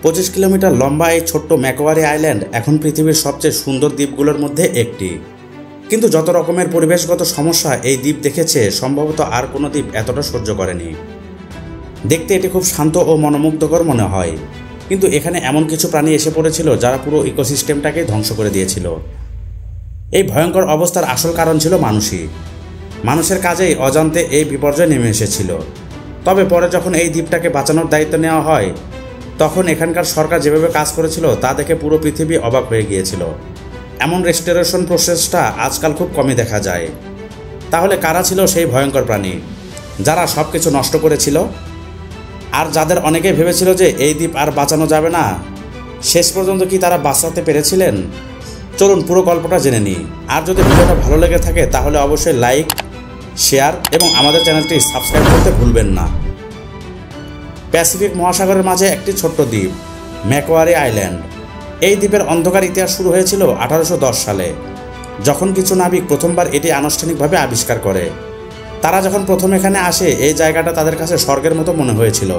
25 kilometre লম্বা এই ছোট্ট ম্যাকোয়ারি আইল্যান্ড এখন পৃথিবীর সবচেয়ে সুন্দর দ্বীপগুলোর মধ্যে একটি। কিন্তু যত রকমের পরিবেশগত সমস্যা এই দ্বীপ দেখেছে, সম্ভবত আর কোনো দ্বীপ এতটা সহ্য করেনি। দেখতে এটি খুব শান্ত ও মনোমুগ্ধকর মনে হয়, কিন্তু এখানে এমন কিছু প্রাণী এসে পড়েছিল যারা পুরো ইকোসিস্টেমটাকে ধ্বংস করে দিয়েছিল। এই ভয়ঙ্কর অবস্থার আসল কারণ ছিল মানুষই। মানুষের কাজেই অজান্তে এই বিপর্যয় নেমে এসেছিল। তবে পরে যখন এই দ্বীপটাকে বাঁচানোর দায়িত্ব নেওয়া হয়, তখন এখানকার সরকার যেভাবে কাজ করেছিল তা দেখে পুরো পৃথিবী অবাক হয়ে গিয়েছিল। এমন রেস্টোরেশন প্রসেসটা আজকাল খুব কমই দেখা যায়। তাহলে কারা ছিল সেই ভয়ঙ্কর প্রাণী যারা সব কিছু নষ্ট করেছিল, আর যাদের অনেকে ভেবেছিল যে এই দ্বীপ আর বাঁচানো যাবে না? শেষ পর্যন্ত কি তারা বাঁচাতে পেরেছিলেন? চলুন পুরো গল্পটা জেনে নিই। আর যদি ভিডিওটা ভালো লেগে থাকে তাহলে অবশ্যই লাইক, শেয়ার এবং আমাদের চ্যানেলটি সাবস্ক্রাইব করতে ভুলবেন না। প্যাসিফিক মহাসাগরের মাঝে একটি ছোট্ট দ্বীপ, ম্যাকোয়ারি আইল্যান্ড। এই দ্বীপের অন্ধকার ইতিহাস শুরু হয়েছিল 1810 সালে, যখন কিছু নাবিক প্রথমবার এটি আনুষ্ঠানিকভাবে আবিষ্কার করে। তারা যখন প্রথম এখানে আসে, এই জায়গাটা তাদের কাছে স্বর্গের মতো মনে হয়েছিল।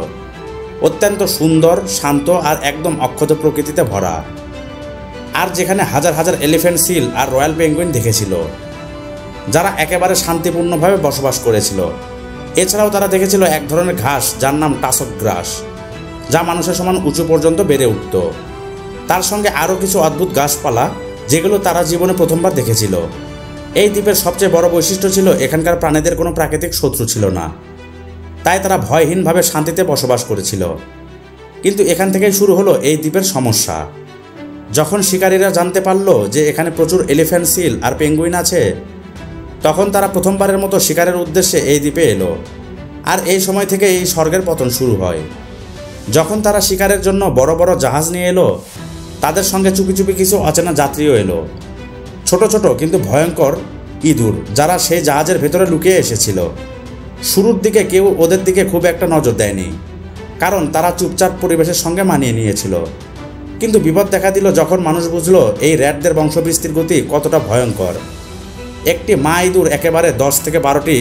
অত্যন্ত সুন্দর, শান্ত আর একদম অক্ষত প্রকৃতিতে ভরা। আর যেখানে হাজার হাজার এলিফ্যান্ট সিল আর রয়্যাল পেঙ্গুইন দেখেছিল, যারা একেবারে শান্তিপূর্ণভাবে বসবাস করেছিল। এছাড়াও তারা দেখেছিল এক ধরনের ঘাস যার নাম টাসক গ্রাস, যা মানুষের সমান উঁচু পর্যন্ত বেড়ে উঠত। তার সঙ্গে আরও কিছু অদ্ভুত গাছপালা, যেগুলো তারা জীবনে প্রথমবার দেখেছিল। এই দ্বীপের সবচেয়ে বড় বৈশিষ্ট্য ছিল এখানকার প্রাণীদের কোনো প্রাকৃতিক শত্রু ছিল না, তাই তারা ভয়হীনভাবে শান্তিতে বসবাস করেছিল। কিন্তু এখান থেকেই শুরু হলো এই দ্বীপের সমস্যা। যখন শিকারীরা জানতে পারল যে এখানে প্রচুর এলিফ্যান্ট সিল আর পেঙ্গুইন আছে, তখন তারা প্রথমবারের মতো শিকারের উদ্দেশ্যে এই দ্বীপে এলো। আর এই সময় থেকে এই স্বর্গের পতন শুরু হয়। যখন তারা শিকারের জন্য বড় বড় জাহাজ নিয়ে এলো, তাদের সঙ্গে চুপি চুপি কিছু অচেনা যাত্রীও এলো। ছোট ছোট কিন্তু ভয়ঙ্কর ইঁদুর, যারা সেই জাহাজের ভেতরে লুকিয়ে এসেছিল। শুরুর দিকে কেউ ওদের দিকে খুব একটা নজর দেয়নি, কারণ তারা চুপচাপ পরিবেশের সঙ্গে মানিয়ে নিয়েছিল। কিন্তু বিপদ দেখা দিল যখন মানুষ বুঝলো এই র্যাটদের বংশবৃদ্ধির গতি কতটা ভয়ঙ্কর। একটি মা ইঁদুর একেবারে 10 থেকে 12টি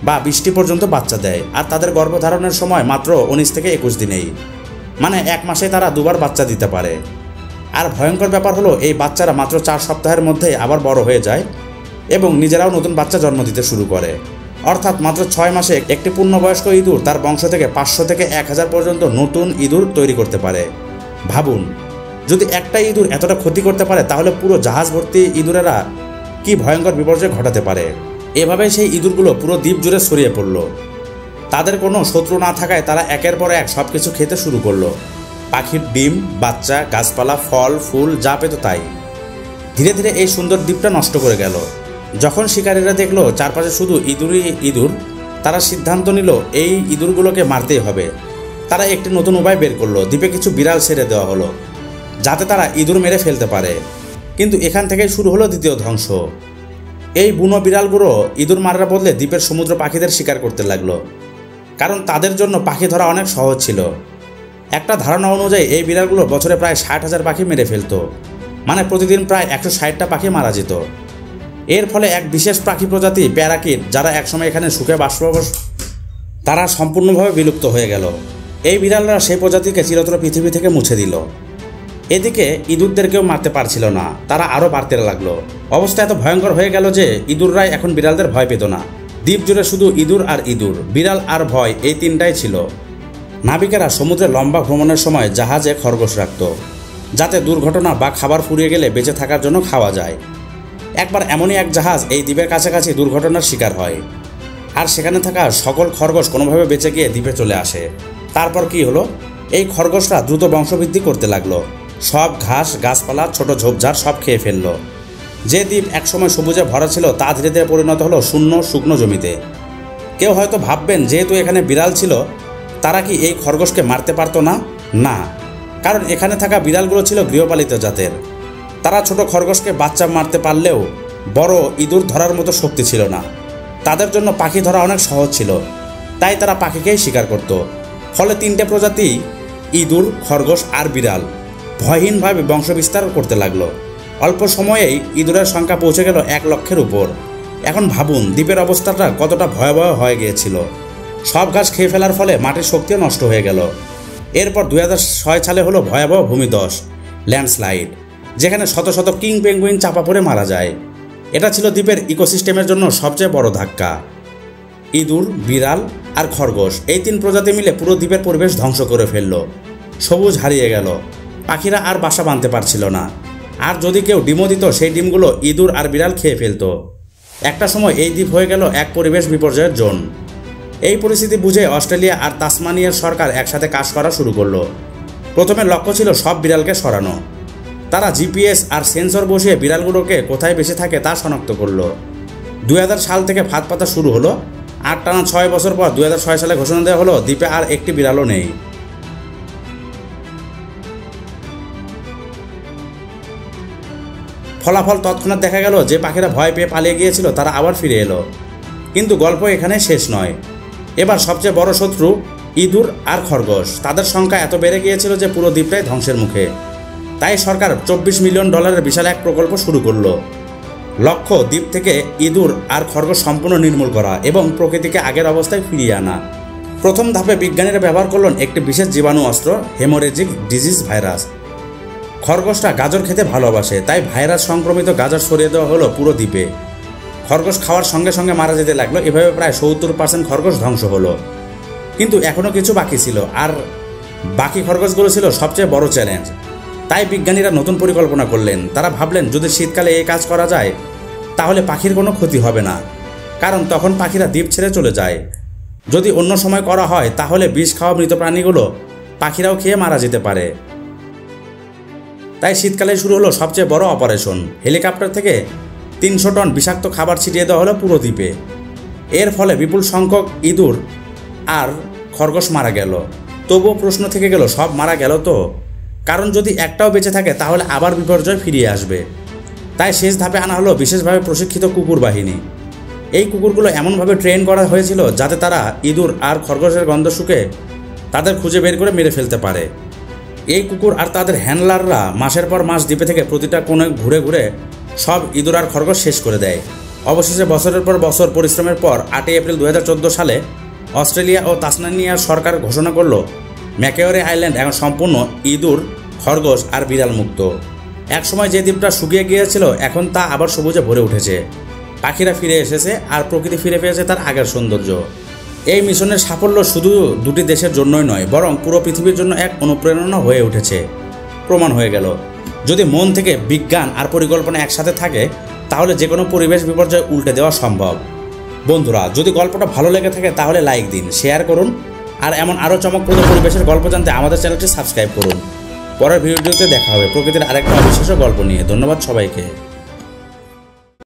বা 20টি পর্যন্ত বাচ্চা দেয়, আর তাদের গর্ভধারণের সময় মাত্র 19 থেকে 21 দিনেই, মানে 1 মাসে তারা 2বার বাচ্চা দিতে পারে। আর ভয়ঙ্কর ব্যাপার হলো, এই বাচ্চারা মাত্র 4 সপ্তাহের মধ্যে আবার বড় হয়ে যায় এবং নিজেরাও নতুন বাচ্চা জন্ম দিতে শুরু করে। অর্থাৎ মাত্র 6 মাসে একটি পূর্ণবয়স্ক ইঁদুর তার বংশ থেকে 500 থেকে 1000 পর্যন্ত নতুন ইঁদুর তৈরি করতে পারে। ভাবুন, যদি একটা ইঁদুর এতটা ক্ষতি করতে পারে, তাহলে পুরো জাহাজ ভর্তি ইঁদুরেরা কি ভয়ঙ্কর বিপর্যয় ঘটাতে পারে। এভাবে সেই ইঁদুরগুলো পুরো দ্বীপ জুড়ে ছড়িয়ে পড়ল। তাদের কোনো শত্রু না থাকায় তারা একের পর এক সব কিছু খেতে শুরু করলো। পাখির ডিম, বাচ্চা, গাছপালা, ফল, ফুল, যা পেত তাই। ধীরে ধীরে এই সুন্দর দ্বীপটা নষ্ট করে গেল। যখন শিকারীরা দেখলো চারপাশে শুধু ইঁদুরই ইঁদুর, তারা সিদ্ধান্ত নিল এই ইঁদুরগুলোকে মারতেই হবে। তারা একটি নতুন উপায় বের করলো। দ্বীপে কিছু বিড়াল ছেড়ে দেওয়া হলো, যাতে তারা ইঁদুর মেরে ফেলতে পারে। কিন্তু এখান থেকেই শুরু হলো দ্বিতীয় ধ্বংস। এই বুনো বিড়ালগুলো ইঁদুর মারার বদলে দ্বীপের সমুদ্র পাখিদের শিকার করতে লাগলো, কারণ তাদের জন্য পাখি ধরা অনেক সহজ ছিল। একটা ধারণা অনুযায়ী এই বিড়ালগুলো বছরে প্রায় 60,000 পাখি মেরে ফেলতো, মানে প্রতিদিন প্রায় 160টা পাখি মারা যেত। এর ফলে এক বিশেষ পাখি প্রজাতি প্যারাকিট, যারা একসময় এখানে সুখে বাস, তারা সম্পূর্ণভাবে বিলুপ্ত হয়ে গেল। এই বিড়ালরা সেই প্রজাতিকে চিরতরে পৃথিবী থেকে মুছে দিল। এদিকে ইঁদুরদেরকেও মারতে পারছিল না, তারা আরও বাড়তে লাগলো। অবস্থা এত ভয়ঙ্কর হয়ে গেল যে ইঁদুররাই এখন বিড়ালদের ভয় পেত না। দ্বীপ জুড়ে শুধু ইঁদুর আর ইঁদুর, বিড়াল আর ভয়, এই তিনটাই ছিল। নাবিকেরা সমুদ্রে লম্বা ভ্রমণের সময় জাহাজে খরগোশ রাখত, যাতে দুর্ঘটনা বা খাবার ফুরিয়ে গেলে বেঁচে থাকার জন্য খাওয়া যায়। একবার এমনই এক জাহাজ এই দ্বীপের কাছাকাছি দুর্ঘটনার শিকার হয়, আর সেখানে থাকা সকল খরগোশ কোনোভাবে বেঁচে গিয়ে দ্বীপে চলে আসে। তারপর কি হলো, এই খরগোশরা দ্রুত বংশবৃদ্ধি করতে লাগলো। সব ঘাস, গাছপালা, ছোট ঝোপঝাড় সব খেয়ে ফেলল। যে দ্বীপ একসময় সবুজে ভরা ছিল তা ধীরে ধীরে পরিণত হলো শূন্য শুকনো জমিতে। কেউ হয়তো ভাববেন, যেহেতু এখানে বিড়াল ছিল, তারা কি এই খরগোশকে মারতে পারতো না? না, কারণ এখানে থাকা বিড়ালগুলো ছিল গৃহপালিত জাতের। তারা ছোট খরগোশকে বাচ্চা মারতে পারলেও বড় ইঁদুর ধরার মতো শক্তি ছিল না। তাদের জন্য পাখি ধরা অনেক সহজ ছিল, তাই তারা পাখিকেই শিকার করত। ফলে 3টে প্রজাতি, ইঁদুর, খরগোশ আর বিড়াল, ভয়হীনভাবে বংশবিস্তার করতে লাগলো। অল্প সময়েই ইঁদুরের সংখ্যা পৌঁছে গেল 1 লক্ষের উপর। এখন ভাবুন দ্বীপের অবস্থাটা কতটা ভয়াবহ হয়ে গিয়েছিল। সব ঘাস খেয়ে ফেলার ফলে মাটির শক্তিও নষ্ট হয়ে গেল। এরপর 2006 সালে হলো ভয়াবহ ভূমিধস ল্যান্ডস্লাইড, যেখানে শত শত কিং পেঙ্গুইন চাপা পড়ে মারা যায়। এটা ছিল দ্বীপের ইকোসিস্টেমের জন্য সবচেয়ে বড় ধাক্কা। ইঁদুর, বিড়াল আর খরগোশ এই 3 প্রজাতি মিলে পুরো দ্বীপের পরিবেশ ধ্বংস করে ফেলল। সবুজ হারিয়ে গেল, পাখিরা আর বাসা বাঁধতে পারছিল না, আর যদি কেউ ডিমও দিত সেই ডিমগুলো ইঁদুর আর বিড়াল খেয়ে ফেলত। একটা সময় এই দ্বীপ হয়ে গেল এক পরিবেশ বিপর্যয়ের জোন। এই পরিস্থিতি বুঝে অস্ট্রেলিয়া আর তাসমানিয়ার সরকার একসাথে কাজ করা শুরু করলো। প্রথমে লক্ষ্য ছিল সব বিড়ালকে সরানো। তারা জিপিএস আর সেন্সর বসিয়ে বিড়ালগুলোকে কোথায় বেঁচে থাকে তা শনাক্ত করলো। 2000 সাল থেকে ফাঁদ পাতা শুরু হলো, আর টানা 6 বছর পর 2006 সালে ঘোষণা দেওয়া হলো দ্বীপে আর একটি বিড়ালও নেই। ফলাফল তৎক্ষণাৎ দেখা গেল যে পাখিরা ভয় পেয়ে পালিয়ে গিয়েছিল তারা আবার ফিরে এলো। কিন্তু গল্প এখানে শেষ নয়। এবার সবচেয়ে বড় শত্রু ইঁদুর আর খরগোশ। তাদের সংখ্যা এত বেড়ে গিয়েছিল যে পুরো দ্বীপটাই ধ্বংসের মুখে। তাই সরকার $24 মিলিয়ন বিশাল এক প্রকল্প শুরু করলো। লক্ষ্য দ্বীপ থেকে ইঁদুর আর খরগোশ সম্পূর্ণ নির্মূল করা এবং প্রকৃতিকে আগের অবস্থায় ফিরিয়ে আনা। প্রথম ধাপে বিজ্ঞানীরা ব্যবহার করলেন একটি বিশেষ জীবাণু অস্ত্র, হেমোরেজিক ডিজিজ ভাইরাস। খরগোশটা গাজর খেতে ভালোবাসে, তাই ভাইরাস সংক্রমিত গাজর ছড়িয়ে দেওয়া হলো পুরো দ্বীপে। খরগোশ খাওয়ার সঙ্গে সঙ্গে মারা যেতে লাগলো। এভাবে প্রায় 70% খরগোশ ধ্বংস হলো। কিন্তু এখনও কিছু বাকি ছিল, আর বাকি খরগোশগুলো ছিল সবচেয়ে বড় চ্যালেঞ্জ। তাই বিজ্ঞানীরা নতুন পরিকল্পনা করলেন। তারা ভাবলেন যদি শীতকালে এই কাজ করা যায় তাহলে পাখির কোনো ক্ষতি হবে না, কারণ তখন পাখিরা দ্বীপ ছেড়ে চলে যায়। যদি অন্য সময় করা হয় তাহলে বিষ খাওয়া মৃত প্রাণীগুলো পাখিরাও খেয়ে মারা যেতে পারে। তাই শীতকালে শুরু হলো সবচেয়ে বড় অপারেশন। হেলিকপ্টার থেকে 300 টন বিষাক্ত খাবার ছিটিয়ে দেওয়া হলো পুরো দ্বীপে। এর ফলে বিপুল সংখ্যক ইঁদুর আর খরগোশ মারা গেল। তবুও প্রশ্ন থেকে গেল, সব মারা গেল তো? কারণ যদি একটাও বেঁচে থাকে তাহলে আবার বিপর্যয় ফিরিয়ে আসবে। তাই শেষ ধাপে আনা হলো বিশেষভাবে প্রশিক্ষিত কুকুর বাহিনী। এই কুকুরগুলো এমনভাবে ট্রেন করা হয়েছিল যাতে তারা ইঁদুর আর খরগোশের গন্ধ শুকে তাদের খুঁজে বের করে মেরে ফেলতে পারে। এই কুকুর আর তাদের হ্যান্ডলাররা মাসের পর মাস দ্বীপে থেকে প্রতিটা কোণে ঘুরে ঘুরে সব ইঁদুর আর খরগোশ শেষ করে দেয়। অবশেষে বছরের পর বছর পরিশ্রমের পর 8 এপ্রিল 2014 সালে অস্ট্রেলিয়া ও তাসমানিয়ার সরকার ঘোষণা করল ম্যাকোয়ারি আইল্যান্ড এখন সম্পূর্ণ ইঁদুর, খরগোশ আর বিড়াল মুক্ত। একসময় যে দ্বীপটা শুকিয়ে গিয়েছিল এখন তা আবার সবুজে ভরে উঠেছে। পাখিরা ফিরে এসেছে আর প্রকৃতি ফিরে পেয়েছে তার আগের সৌন্দর্য। এই মিশনের সাফল্য শুধু দুটি দেশের জন্যই নয়, বরং পুরো পৃথিবীর জন্য এক অনুপ্রেরণা হয়ে উঠেছে। প্রমাণ হয়ে গেল যদি মন থেকে বিজ্ঞান আর পরিকল্পনা একসাথে থাকে তাহলে যে কোনো পরিবেশ বিপর্যয় উল্টে দেওয়া সম্ভব। বন্ধুরা, যদি গল্পটা ভালো লেগে থাকে তাহলে লাইক দিন, শেয়ার করুন, আর এমন আরও চমকপ্রদ পরিবেশের গল্প জানতে আমাদের চ্যানেলটি সাবস্ক্রাইব করুন। পরের ভিডিওতে দেখা হবে প্রকৃতির আরেকটা অবিশ্বাস্য গল্প নিয়ে। ধন্যবাদ সবাইকে।